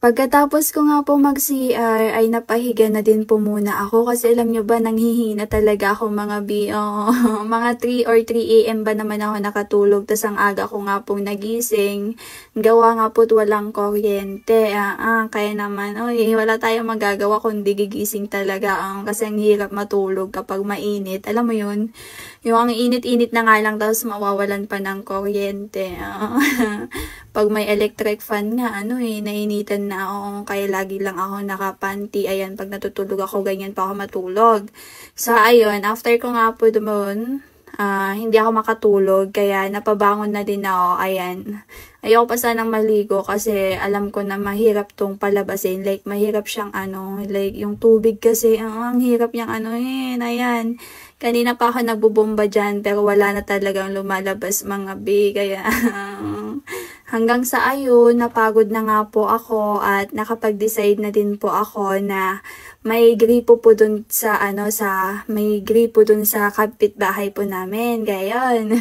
Pagkatapos ko nga po mag-CR ay napahiga na din po muna ako kasi alam nyo ba nanghihina talaga ako mga mga 3 or 3 AM ba naman ako nakatulog, tas ang aga ko nga pong nagising, gawa nga po't walang kuryente. Kaya naman wala tayong magagawa kundi gigising talaga kasi ang hirap matulog kapag mainit, alam mo yun, yung ang init-init na nga lang tapos mawawalan pa ng kuryente. Pag may electric fan nga, nainitan na ako, kaya lagi lang ako nakapanty. Ayan, pag natutulog ako, ganyan pa ako matulog. So, ayun, after ko nga po doon, hindi ako makatulog, kaya napabangon na din ako. Ayan, ayoko pa sanang maligo kasi alam ko na mahirap tong palabasin. Like, mahirap siyang like, yung tubig kasi, ang hirap niyang ayan. Kanina pa ako nagbubomba dyan, pero wala na talagang lumalabas mga B, kaya hanggang sa ayun, napagod na nga po ako at nakapag-decide na din po ako na may gripo po dun sa may gripo dun sa kapitbahay po namin. Gayon.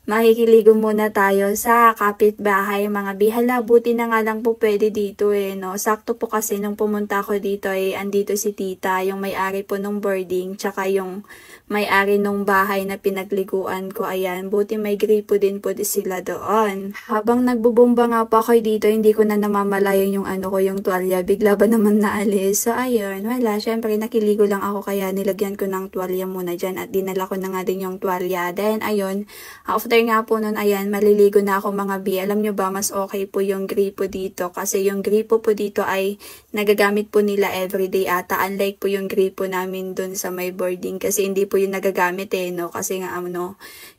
Makikiligo muna tayo sa kapitbahay mga bihala. Buti na nga lang po pwede dito no. Sakto po kasi nung pumunta ako dito andito si tita, yung may-ari po nung boarding, tsaka yung may-ari nung bahay na pinagliguan ko. Ayan, buti may gripo din po sila doon. Habang nagbubomba nga po ako dito, hindi ko na namamalayan yung yung tuwalya. Bigla ba naman naalis? So ayun, wala. Syempre nakiligo lang ako kaya nilagyan ko ng tuwalya muna dyan at dinala ko na nga din yung tuwalya. Then ayun, after nga po nun, ayan, maliligo na ako mga bi. Alam nyo ba, mas okay po yung gripo dito kasi yung gripo po dito ay nagagamit po nila everyday ata. Unlike po yung gripo namin dun sa may boarding kasi hindi po yung nagagamit no, kasi nga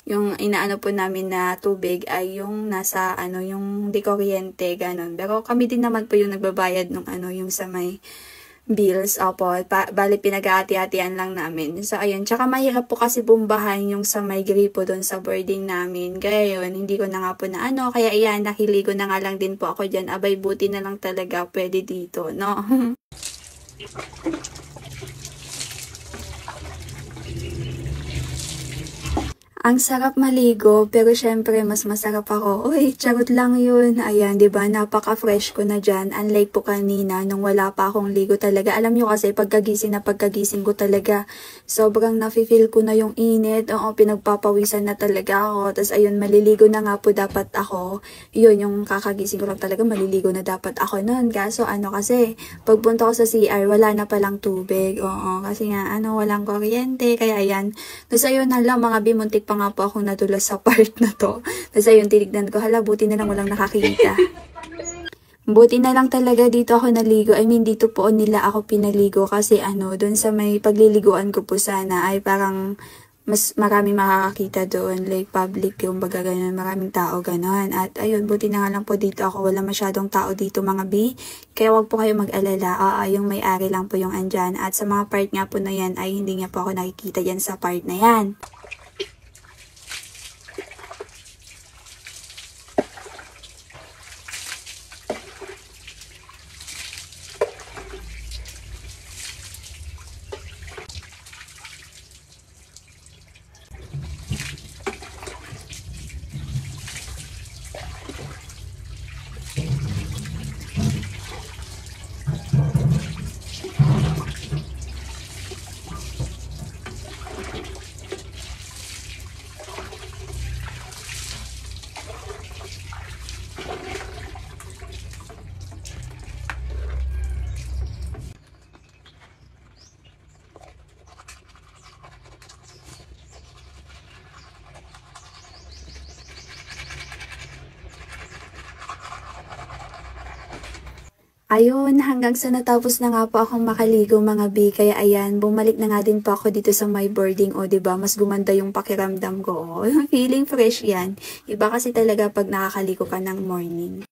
yung inaano po namin na tubig ay yung nasa yung di kuryente, ganon. Pero kami din naman po yung nagbabayad nung yung sa may bills, opo, bali pinag-aati-atian lang namin. So ayun, tsaka mahirap po kasi bumbahan yung sa may gripo doon sa boarding namin. Kaya yun, hindi ko na nga po na kaya iyan, nakiligo na nga lang din po ako dyan. Abay, buti na lang talaga pwede dito, no? Ang sarap maligo, pero syempre mas masarap ako. Uy, charot lang yun. Ayan, 'di ba? Napaka-fresh ko na diyan. Unlike po kanina nung wala pa akong ligo talaga. Alam niyo kasi pagkagising ko talaga, sobrang nafi-feel ko na yung init. Oo, pinagpapawisan na talaga ako. Tapos ayun, maliligo na nga po dapat ako. Yun, yung kakagising ko lang talaga, maliligo na dapat ako noon. Kaso kasi pagpunta ko sa CR, wala na palang tubig. Oo, kasi nga walang kuryente. Kaya ayan. Tapos ayun na lang mga bimuntik pa nga po akong nadulas sa part na to. Tapos ayun, tinignan ko, hala, buti na lang walang nakakita. Buti na lang talaga dito ako naligo. I mean, dito po nila ako pinaligo kasi doon sa may pagliliguan ko po sana ay parang mas marami makakakita doon, like public, yung baga ganun, maraming tao ganun. At ayun, buti na nga lang po dito ako, wala masyadong tao dito mga B. Kaya wag po kayo mag-alala, yung may-ari lang po yung andyan. At sa mga part nga po na yan ay hindi niya po ako nakikita yan sa part na yan. Ayun, hanggang sa natapos na nga po akong makaligo mga B. Kaya ayan, bumalik na nga din po ako dito sa my boarding. O, diba, mas gumanda yung pakiramdam ko. Feeling fresh yan. Iba kasi talaga pag nakakaligo ka ng morning.